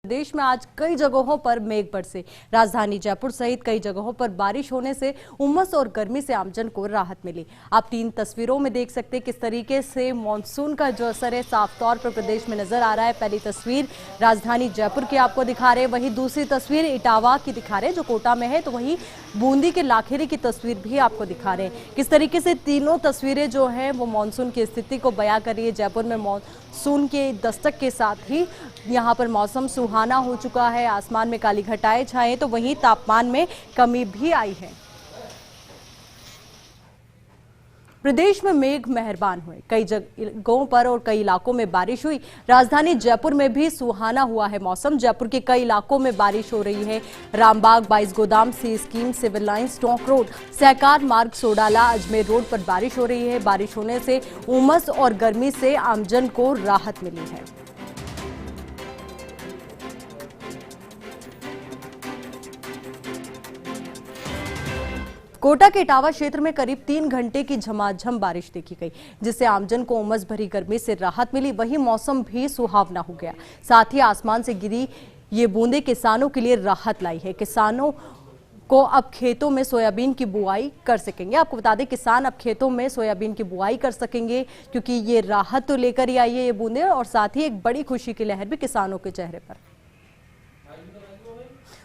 प्रदेश में आज कई जगहों पर मेघ बरसे। राजधानी जयपुर सहित कई जगहों पर बारिश होने से उमस और गर्मी से आमजन को राहत मिली। आप 3 तस्वीरों में देख सकते हैं किस तरीके से मानसून का जो असर है साफ तौर पर प्रदेश में नजर आ रहा है। पहली तस्वीर राजधानी जयपुर की आपको दिखा रहे हैं, वहीं दूसरी तस्वीर इटावा की दिखा रहे हैं जो कोटा में है, तो वहीं बूंदी के लाखेरी की तस्वीर भी आपको दिखा रहे हैं। किस तरीके से तीनों तस्वीरें जो है वो मानसून की स्थिति को बयां कर रही है। जयपुर में मानसून के दस्तक के साथ ही यहाँ पर मौसम सुहाना हो चुका है। आसमान में काली घटाएं छाए तो वहीं तापमान में कमी भी आई है। प्रदेश में मेघ मेहरबान हुए, कई जगहों पर और कई इलाकों में बारिश हुई। राजधानी जयपुर में भी सुहाना हुआ है मौसम। जयपुर के कई इलाकों में बारिश हो रही है। रामबाग, 22 गोदाम, C scheme, civil lines, Tonk road, Sahkar Marg, Sodala, Ajmer road पर बारिश हो रही है। बारिश होने से उमस और गर्मी से आमजन को राहत मिली है। कोटा के इटावा क्षेत्र में करीब 3 घंटे की झमाझम बारिश देखी गई, जिससे आमजन को उमस भरी गर्मी से राहत मिली। वहीं मौसम भी सुहावना हो गया। साथ ही आसमान से गिरी ये बूंदें किसानों के लिए राहत लाई है। किसानों को अब खेतों में सोयाबीन की बुआई कर सकेंगे। आपको बता दें किसान अब खेतों में सोयाबीन की बुआई कर सकेंगे, क्योंकि ये राहत तो लेकर ही आई है ये बूंदें, और साथ ही एक बड़ी खुशी की लहर भी किसानों के चेहरे पर।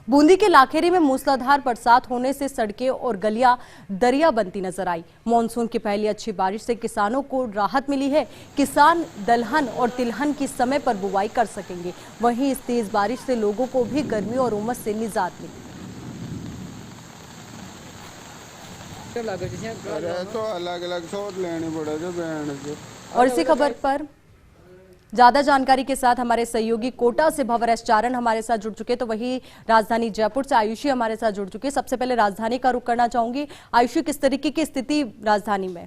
बूंदी के लाखेरी में मूसलाधार बरसात होने से सड़कें और गलियां दरिया बनती नजर आई। मानसून की पहली अच्छी बारिश से किसानों को राहत मिली है। किसान दलहन और तिलहन की समय पर बुवाई कर सकेंगे। वहीं इस तेज बारिश से लोगों को भी गर्मी और उमस से निजात मिली। और इसी खबर पर ज्यादा जानकारी के साथ हमारे सहयोगी कोटा से भवर एस चारण हमारे साथ जुड़ चुके, तो वही राजधानी जयपुर से आयुषी हमारे साथ जुड़ चुके। सबसे पहले राजधानी का रुख करना चाहूंगी। आयुषी, किस तरीके की स्थिति राजधानी में?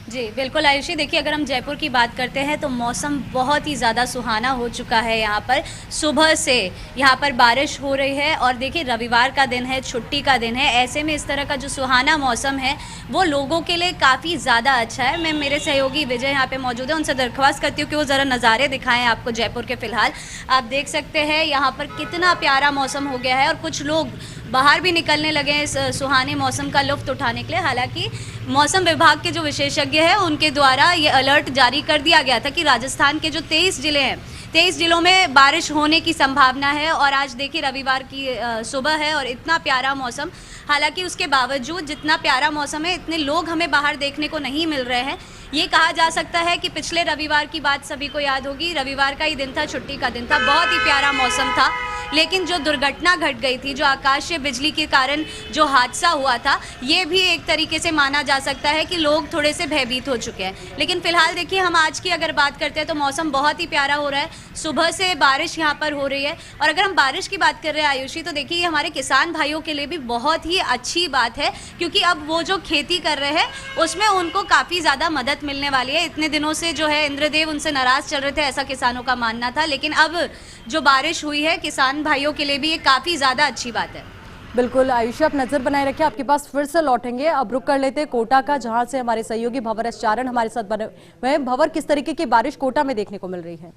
जी बिल्कुल आयुषी, देखिए अगर हम जयपुर की बात करते हैं तो मौसम बहुत ही ज़्यादा सुहाना हो चुका है। यहाँ पर सुबह से यहाँ पर बारिश हो रही है और देखिए रविवार का दिन है, छुट्टी का दिन है। ऐसे में इस तरह का जो सुहाना मौसम है वो लोगों के लिए काफ़ी ज़्यादा अच्छा है। मैं मेरे सहयोगी विजय यहाँ पे मौजूद है, उनसे दरख्वास्त करती हूँ कि वो ज़रा नज़ारे दिखाएँ आपको जयपुर के फ़िलहाल। आप देख सकते हैं यहाँ पर कितना प्यारा मौसम हो गया है और कुछ लोग बाहर भी निकलने लगे हैं इस सुहाने मौसम का लुत्फ़ उठाने के लिए। हालांकि मौसम विभाग के जो विशेषज्ञ हैं उनके द्वारा ये अलर्ट जारी कर दिया गया था कि राजस्थान के जो 23 जिले हैं, 23 जिलों में बारिश होने की संभावना है। और आज देखिए रविवार की सुबह है और इतना प्यारा मौसम। हालांकि उसके बावजूद जितना प्यारा मौसम है, इतने लोग हमें बाहर देखने को नहीं मिल रहे हैं। ये कहा जा सकता है कि पिछले रविवार की बात सभी को याद होगी। रविवार का ही दिन था, छुट्टी का दिन था, बहुत ही प्यारा मौसम था। लेकिन जो दुर्घटना घट गई थी, जो आकाशीय बिजली के कारण जो हादसा हुआ था, ये भी एक तरीके से माना जा सकता है कि लोग थोड़े से भयभीत हो चुके हैं। लेकिन फिलहाल देखिए हम आज की अगर बात करते हैं तो मौसम बहुत ही प्यारा हो रहा है। सुबह से बारिश यहाँ पर हो रही है। और अगर हम बारिश की बात कर रहे हैं आयुषी, तो देखिए ये हमारे किसान भाइयों के लिए भी बहुत ही अच्छी बात है, क्योंकि अब वो जो खेती कर रहे हैं उसमें उनको काफ़ी ज़्यादा मदद मिलने वाली है। इतने दिनों से जो है इंद्रदेव उनसे नाराज़ चल रहे थे, ऐसा किसानों का मानना था। लेकिन अब जो बारिश हुई है किसान भाइयों के लिए भी ये काफ़ी ज़्यादा अच्छी बात है। बिल्कुल आयुषी, आप नजर बनाए रखें, आपके पास फिर से लौटेंगे। अब रुक कर लेते कोटा का, जहां से हमारे सहयोगी भवर एस चारण हमारे साथ बने हुए हैं। भवर, किस तरीके की बारिश कोटा में देखने को मिल रही है?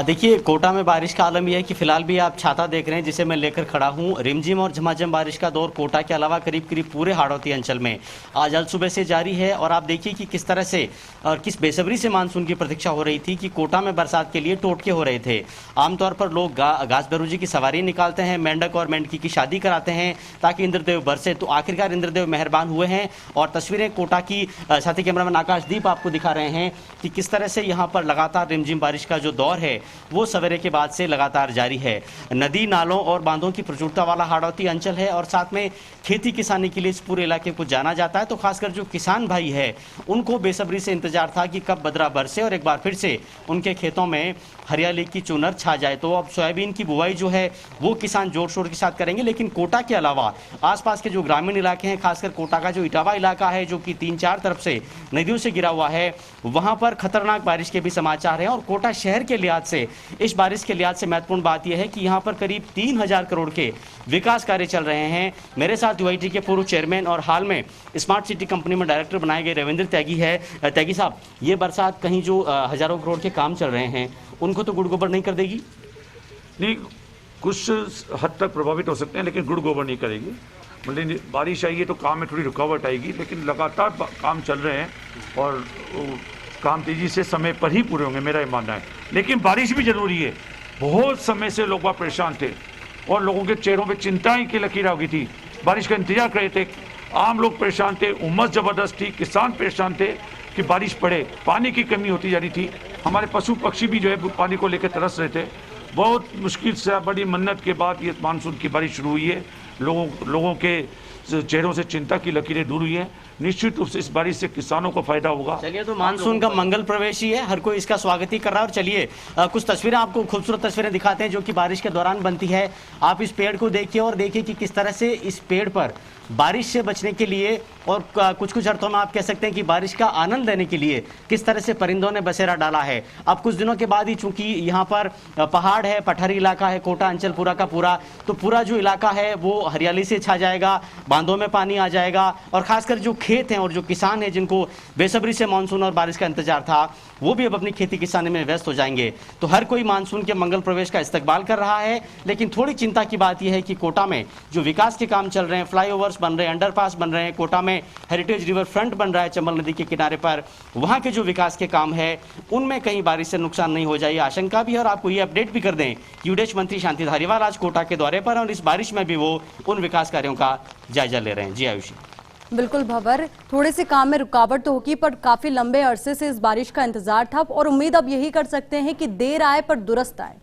देखिए कोटा में बारिश का आलम यह है कि फिलहाल भी आप छाता देख रहे हैं जिसे मैं लेकर खड़ा हूं। रिमझिम और झमाझम बारिश का दौर कोटा के अलावा करीब करीब पूरे हाड़ौती अंचल में आज अल सुबह से जारी है। और आप देखिए कि किस तरह से और किस बेसब्री से मानसून की प्रतीक्षा हो रही थी कि कोटा में बरसात के लिए टोटके हो रहे थे। आमतौर पर लोग घास बरूजी की सवारी निकालते हैं, मेंढक और मेंढकी की शादी कराते हैं ताकि इंद्रदेव बरसे। तो आखिरकार इंद्रदेव मेहरबान हुए हैं और तस्वीरें कोटा की साथी कैमरामैन आकाशदीप आपको दिखा रहे हैं कि किस तरह से यहाँ पर लगातार रिमझिम बारिश का जो दौर है वो सवेरे के बाद से लगातार जारी है। नदी, नालों और बांधों की प्रचुरता वाला हाड़ौती अंचल है और साथ में खेती किसानी के लिए इस पूरे इलाके को जाना जाता है। तो खासकर जो किसान भाई है उनको बेसब्री से इंतजार था कि कब बदरा बरसे और एक बार फिर से उनके खेतों में हरियाली की चुनर छा जाए। तो अब सोयाबीन की बुवाई जो है वो किसान जोर शोर के साथ करेंगे। लेकिन कोटा के अलावा आसपास के जो ग्रामीण इलाके हैं, खासकर कोटा का जो इटावा इलाका है जो कि 3-4 तरफ से नदियों से गिरा हुआ है, वहां पर खतरनाक बारिश के भी समाचार हैं। और कोटा शहर के लिहाज लिहाज से, इस बारिश के लिहाज से महत्वपूर्ण बात यह है कि यहाँ पर करीब 3000 करोड़ के विकास कार्य चल रहे हैं। मेरे साथ यूआईटी के पूर्व चेयरमैन और हाल में स्मार्ट सिटी कंपनी में डायरेक्टर बनाए गए रविंद्र त्यागी है। त्यागी साहब, ये बरसात कहीं जो हजारों करोड़ के काम चल रहे हैं उनको तो गुड़ गोबर नहीं कर देगी? नहीं, कुछ हद तक प्रभावित हो सकते हैं, लेकिन गुड़ गोबर नहीं करेगी। मतलब बारिश आई है तो काम में थोड़ी रुकावट आएगी, लेकिन लगातार काम चल रहे हैं और काम तेजी से समय पर ही पूरे होंगे, मेरा ये मानना है। लेकिन बारिश भी जरूरी है। बहुत समय से लोग बहुत परेशान थे और लोगों के चेहरों पे चिंताएं की लकीर आ गई थी। बारिश का इंतजार कर रहे थे, आम लोग परेशान थे, उमस जबरदस्त थी, किसान परेशान थे कि बारिश पड़े। पानी की कमी होती जा रही थी, हमारे पशु पक्षी भी जो है पानी को लेकर तरस रहे थे। बहुत मुश्किल से, बड़ी मन्नत के बाद ये मानसून की बारिश शुरू हुई है। लोगों के चेहरों से चिंता की लकीरें दूर हुई हैं। निश्चित रूप से इस बारिश से किसानों को फायदा होगा। चलिए, तो मानसून का मंगल प्रवेश ही है, हर कोई इसका स्वागत ही कर रहा है। और चलिए कुछ तस्वीरें आपको, खूबसूरत तस्वीरें दिखाते हैं जो कि बारिश के दौरान बनती है। आप इस पेड़ को देखिए और देखिए कि किस तरह से इस पेड़ पर बारिश से बचने के लिए और कुछ अर्थों में आप कह सकते हैं कि बारिश का आनंद लेने के लिए किस तरह से परिंदों ने बसेरा डाला है। अब कुछ दिनों के बाद ही, चूंकि यहाँ पर पहाड़ है, पठारी इलाका है, कोटा अंचल पूरा का पूरा, तो पूरा जो इलाका है वो हरियाली से छा जाएगा, बांधों में पानी आ जाएगा और खासकर जो खेत हैं और जो किसान हैं जिनको बेसब्री से मानसून और बारिश का इंतजार था, वो भी अब अपनी खेती किसानी में व्यस्त हो जाएंगे। तो हर कोई मानसून के मंगल प्रवेश का इस्तकबाल कर रहा है। लेकिन थोड़ी चिंता की बात यह है कि कोटा में जो विकास के काम चल रहे हैं, फ्लाईओवर्स बन रहे हैं, अंडरपास बन रहे हैं, कोटा में हेरिटेज रिवर फ्रंट बन रहा है चंबल नदी के किनारे पर, वहां के जो विकास के काम है उनमें कहीं बारिश से नुकसान नहीं हो जाए, आशंका भी है। और आपको ये अपडेट भी कर दें कि विदेश मंत्री शांति धारीवाल आज कोटा के दौरे पर और इस बारिश में भी वो उन विकास कार्यों का जायजा ले रहे हैं। जी आयुषी। बिल्कुल भंवर, थोड़े से काम में रुकावट तो होगी पर काफी लंबे अरसे से इस बारिश का इंतजार था और उम्मीद अब यही कर सकते हैं कि देर आए पर दुरुस्त आए।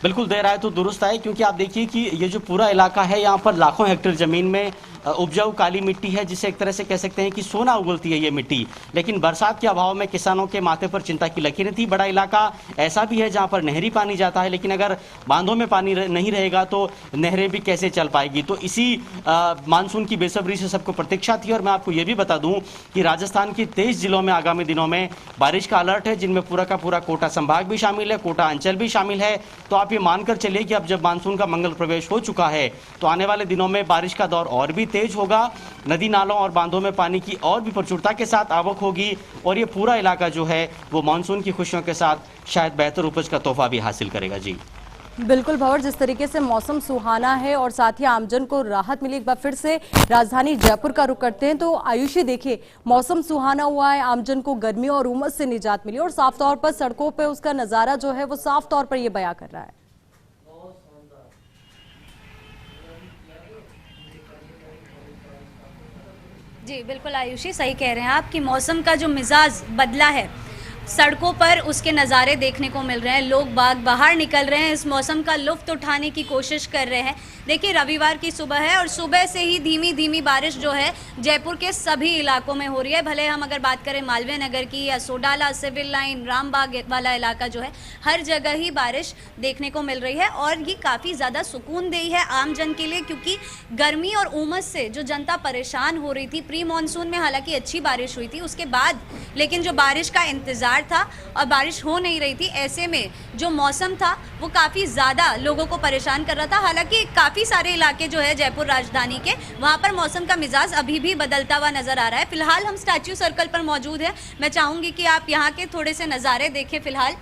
बिल्कुल, देर आए तो दुरुस्त आए, क्योंकि आप देखिए कि ये जो पूरा इलाका है यहाँ पर लाखों हेक्टेयर जमीन में उपजाऊ काली मिट्टी है, जिसे एक तरह से कह सकते हैं कि सोना उगलती है ये मिट्टी। लेकिन बरसात के अभाव में किसानों के माथे पर चिंता की लकीरें थी। बड़ा इलाका ऐसा भी है जहां पर नहरी पानी जाता है, लेकिन अगर बांधों में पानी नहीं रहेगा तो नहरें भी कैसे चल पाएगी। तो इसी मानसून की बेसब्री से सबको प्रतीक्षा थी। और मैं आपको ये भी बता दूं कि राजस्थान के 23 जिलों में आगामी दिनों में बारिश का अलर्ट है, जिनमें पूरा का पूरा कोटा संभाग भी शामिल है, कोटा अंचल भी शामिल है। तो आप ये मानकर चलिए कि अब जब मानसून का मंगल प्रवेश हो चुका है तो आने वाले दिनों में बारिश का दौर और भी तेज होगा, नदी नालों और बांधों में पानी की और भी प्रचुरता के साथ आवक होगी और ये पूरा इलाका जो है वो मानसून की खुशियों के साथ शायद बेहतर उपज का तोहफा भी हासिल करेगा। जी बिल्कुल भंवर, जिस तरीके से मौसम सुहाना है और साथ ही आमजन को राहत मिली। एक बार फिर से राजधानी जयपुर का रुख करते हैं। तो आयुषी, देखिए मौसम सुहाना हुआ है, आमजन को गर्मी और उमस से निजात मिली और साफ तौर पर सड़कों पे उसका नजारा जो है वो साफ तौर पर ये बयां कर रहा है। जी बिल्कुल आयुषी, सही कह रहे हैं आप कि मौसम का जो मिजाज बदला है, सड़कों पर उसके नज़ारे देखने को मिल रहे हैं। लोग बाग बाहर निकल रहे हैं, इस मौसम का लुत्फ उठाने की कोशिश कर रहे हैं। देखिए रविवार की सुबह है और सुबह से ही धीमी धीमी बारिश जो है जयपुर के सभी इलाकों में हो रही है। भले हम अगर बात करें मालवीय नगर की या सोडाला, सिविल लाइन, रामबाग वाला इलाका जो है, हर जगह ही बारिश देखने को मिल रही है और ये काफ़ी ज़्यादा सुकूनदेही है आम जन के लिए, क्योंकि गर्मी और उमस से जो जनता परेशान हो रही थी, प्री मानसून में हालांकि अच्छी बारिश हुई थी, उसके बाद लेकिन जो बारिश का इंतज़ार था और बारिश हो नहीं रही थी, ऐसे में जो मौसम था वो काफ़ी ज़्यादा लोगों को परेशान कर रहा था। हालांकि काफ़ी सारे इलाके जो है जयपुर राजधानी के, वहाँ पर मौसम का मिजाज अभी भी बदलता हुआ नज़र आ रहा है। फिलहाल हम स्टैच्यू सर्कल पर मौजूद हैं। मैं चाहूँगी कि आप यहाँ के थोड़े से नज़ारे देखें फिलहाल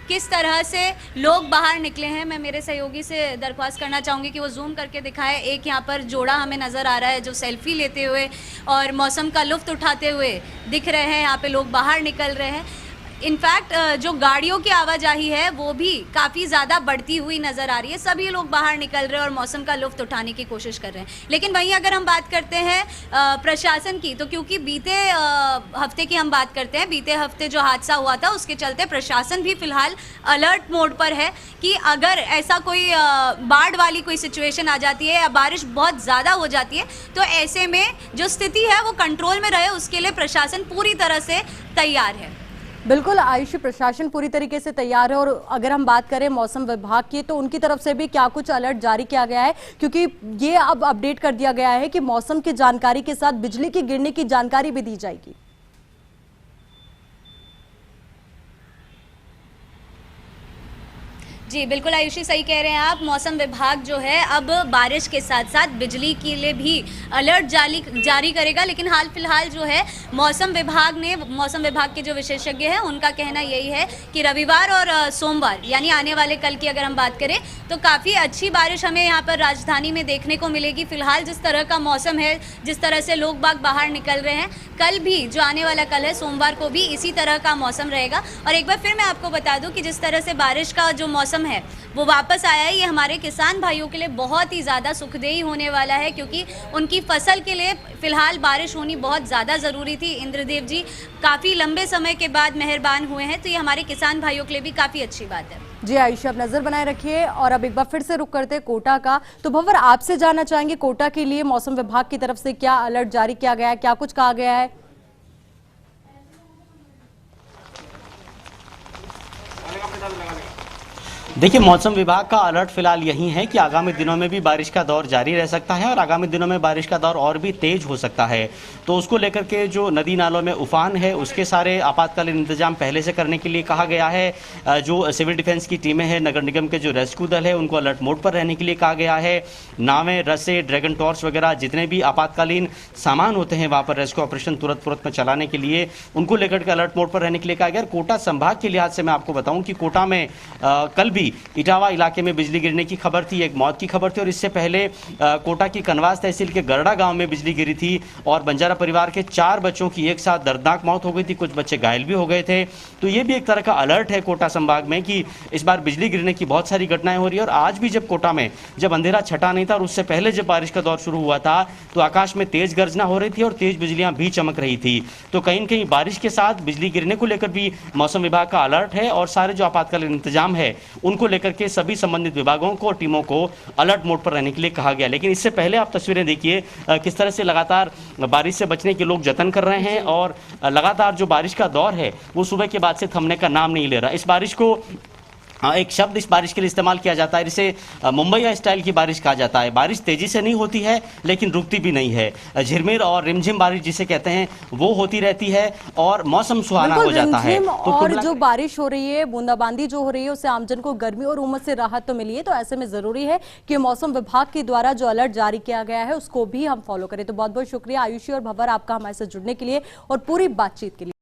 किस तरह से लोग बाहर निकले हैं। मैं मेरे सहयोगी से दरख्वास्त करना चाहूँगी कि वो जूम करके दिखाए। एक यहाँ पर जोड़ा हमें नज़र आ रहा है जो सेल्फी लेते हुए और मौसम का लुत्फ़ उठाते हुए दिख रहे हैं। यहाँ पे लोग बाहर निकल रहे हैं। इनफैक्ट जो गाड़ियों की आवाजाही है वो भी काफ़ी ज़्यादा बढ़ती हुई नज़र आ रही है। सभी लोग बाहर निकल रहे हैं और मौसम का लुत्फ़ उठाने की कोशिश कर रहे हैं। लेकिन वहीं अगर हम बात करते हैं प्रशासन की, तो क्योंकि बीते हफ्ते की हम बात करते हैं, बीते हफ्ते जो हादसा हुआ था उसके चलते प्रशासन भी फिलहाल अलर्ट मोड पर है कि अगर ऐसा कोई बाढ़ वाली कोई सिचुएशन आ जाती है या बारिश बहुत ज़्यादा हो जाती है तो ऐसे में जो स्थिति है वो कंट्रोल में रहे, उसके लिए प्रशासन पूरी तरह से तैयार है। बिल्कुल आयुषी, प्रशासन पूरी तरीके से तैयार है। और अगर हम बात करें मौसम विभाग की तो उनकी तरफ से भी क्या कुछ अलर्ट जारी किया गया है, क्योंकि ये अब अपडेट कर दिया गया है कि मौसम की जानकारी के साथ बिजली की गिरने की जानकारी भी दी जाएगी। जी बिल्कुल आयुषी, सही कह रहे हैं आप। मौसम विभाग जो है अब बारिश के साथ साथ बिजली के लिए भी अलर्ट जारी करेगा। लेकिन हाल फिलहाल जो है मौसम विभाग के जो विशेषज्ञ हैं उनका कहना यही है कि रविवार और सोमवार यानी आने वाले कल की अगर हम बात करें तो काफ़ी अच्छी बारिश हमें यहाँ पर राजधानी में देखने को मिलेगी। फिलहाल जिस तरह का मौसम है, जिस तरह से लोग बाग बाहर निकल रहे हैं, कल भी जो आने वाला कल है सोमवार को भी इसी तरह का मौसम रहेगा। और एक बार फिर मैं आपको बता दूं कि जिस तरह से बारिश का जो मौसम है वो वापस आया है, ये हमारे किसान भाइयों के लिए बहुत ही ज़्यादा सुखदेही होने वाला है, क्योंकि उनकी फसल के लिए फिलहाल बारिश होनी बहुत ज़्यादा ज़रूरी थी। इंद्रदेव जी काफ़ी लंबे समय के बाद मेहरबान हुए हैं, तो ये हमारे किसान भाइयों के लिए भी काफ़ी अच्छी बात है। जी आयुषी, आप नजर बनाए रखिए। और अब एक बार फिर से रुक करते हैं कोटा का। तो भंवर, आपसे जानना चाहेंगे कोटा के लिए मौसम विभाग की तरफ से क्या अलर्ट जारी किया गया है, क्या कुछ कहा गया है? देखिए, मौसम विभाग का अलर्ट फिलहाल यही है कि आगामी दिनों में भी बारिश का दौर जारी रह सकता है और आगामी दिनों में बारिश का दौर और भी तेज हो सकता है। तो उसको लेकर के जो नदी नालों में उफान है उसके सारे आपातकालीन इंतजाम पहले से करने के लिए कहा गया है। जो सिविल डिफेंस की टीमें हैं, नगर निगम के जो रेस्क्यू दल है, उनको अलर्ट मोड पर रहने के लिए कहा गया है। नावें, रस्से, ड्रैगन टॉर्च वगैरह जितने भी आपातकालीन सामान होते हैं वहाँ पर रेस्क्यू ऑपरेशन तुरंत में चलाने के लिए उनको लेकर के अलर्ट मोड पर रहने के लिए कहा गया। कोटा संभाग के लिहाज से मैं आपको बताऊँ कि कोटा में कल भी इटावा इलाके में बिजली गिरने की खबर थी, एक मौत की खबर थी। और इससे पहले कोटा की कनवास तहसील के गरड़ा गांव में बिजली गिरी थी और बंजारा परिवार के 4 बच्चों की एक साथ दर्दनाक मौत हो गई थी, कुछ बच्चे घायल भी हो गए थे। तो ये भी एक तरह का अलर्ट है कोटा संभाग में कि इस बार बिजली गिरने की बहुत सारी घटनाएं हो रही है। और आज भी जब कोटा में जब अंधेरा छटा नहीं था और उससे पहले जब बारिश का दौर शुरू हुआ था तो आकाश में तेज गर्जना हो रही थी और तेज बिजलियां भी चमक रही थी। तो कहीं न कहीं बारिश के साथ बिजली गिरने को लेकर भी मौसम विभाग का अलर्ट है और सारे जो आपातकालीन इंतजाम है उनको लेकर के सभी संबंधित विभागों को और टीमों को अलर्ट मोड पर रहने के लिए कहा गया। लेकिन इससे पहले आप तस्वीरें देखिए किस तरह से लगातार बारिश से बचने के लोग जतन कर रहे हैं और लगातार जो बारिश का दौर है वो सुबह के बाद से थमने का नाम नहीं ले रहा। इस बारिश को एक शब्द इस बारिश के लिए इस्तेमाल किया जाता है, जिसे मुंबई स्टाइल की बारिश कहा जाता है। बारिश तेजी से नहीं होती है लेकिन रुकती भी नहीं है। झिरमिर और रिमझिम बारिश जिसे कहते हैं वो होती रहती है और मौसम सुहाना हो जाता है। तो और जो बारिश हो रही है, बूंदाबांदी जो हो रही है, उससे आमजन को गर्मी और उमस से राहत तो मिली है। तो ऐसे में जरूरी है कि मौसम विभाग के द्वारा जो अलर्ट जारी किया गया है उसको भी हम फॉलो करें। तो बहुत बहुत शुक्रिया आयुषी और भंवर आपका हमारे साथ जुड़ने के लिए और पूरी बातचीत के लिए।